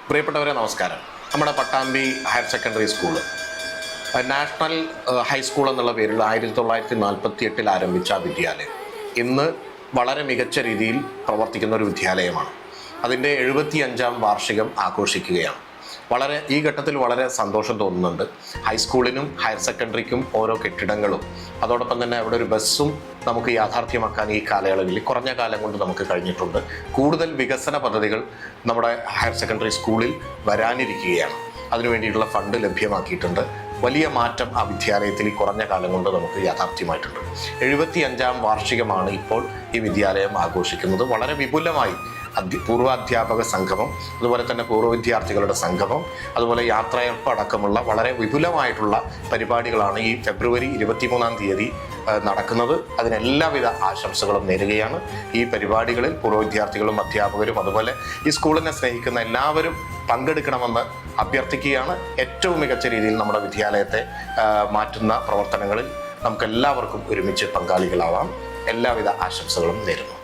പ്രിയപ്പെട്ടവരെ നമസ്കാരം. നമ്മുടെ Pattambi higher secondary school national high school എന്നുള്ള പേരിൽ 1948 ആരംഭിച്ച വിദ്യാലയം ഇന്ന് വളരെ മികച്ച രീതിയിൽ പ്രവർത്തിക്കുന്ന ഒരു വിദ്യാലയമാണ്. അതിൻ്റെ 75ാം വാർഷികം ആഘോഷിക്കുകയാണ്. ഈ ഘട്ടത്തിൽ വളരെ സന്തോഷം തോന്നുന്നുണ്ട്. ഹൈസ്കൂളിനും ഹയർ സെക്കൻഡറിക്കും ഓരോ കെട്ടിടങ്ങളും, അതോടൊപ്പം തന്നെ അവിടെ ഒരു ബസ്സും നമുക്ക് യാഥാർത്ഥ്യമാക്കാൻ ഈ കാലയളവിൽ കുറഞ്ഞ കാലം കൊണ്ട് നമുക്ക് കഴിഞ്ഞിട്ടുണ്ട്. കൂടുതൽ വികസന പദ്ധതികൾ നമ്മുടെ ഹയർ സെക്കൻഡറി സ്കൂളിൽ വരാനിരിക്കുകയാണ്. അതിനുവേണ്ടിയിട്ടുള്ള ഫണ്ട് ലഭ്യമാക്കിയിട്ടുണ്ട്. വലിയ മാറ്റം ആ വിദ്യാലയത്തിൽ ഈ കുറഞ്ഞ കാലം കൊണ്ട് നമുക്ക് യാഥാർത്ഥ്യമായിട്ടുണ്ട്. 75ാം വാർഷികമാണ് ഇപ്പോൾ ഈ വിദ്യാലയം ആഘോഷിക്കുന്നത്. വളരെ വിപുലമായി പൂർവാധ്യാപക സംഗമം, അതുപോലെ തന്നെ പൂർവ്വ വിദ്യാർത്ഥികളുടെ സംഗമം, അതുപോലെ യാത്രയയപ്പ് അടക്കമുള്ള വളരെ വിപുലമായിട്ടുള്ള പരിപാടികളാണ് ഈ ഫെബ്രുവരി 23-ാം തീയതി നടക്കുന്നത്. അതിനെല്ലാവിധ ആശംസകളും നേരുകയാണ്. ഈ പരിപാടികളിൽ പൂർവ്വ വിദ്യാർത്ഥികളും അധ്യാപകരും അതുപോലെ ഈ സ്കൂളിനെ സ്നേഹിക്കുന്ന എല്ലാവരും പങ്കെടുക്കണമെന്ന് അഭ്യർത്ഥിക്കുകയാണ്. ഏറ്റവും മികച്ച രീതിയിൽ നമ്മുടെ വിദ്യാലയത്തെ മാറ്റുന്ന പ്രവർത്തനങ്ങളിൽ നമുക്കെല്ലാവർക്കും ഒരുമിച്ച് പങ്കാളികളാവാം. എല്ലാവിധ ആശംസകളും നേരുന്നു.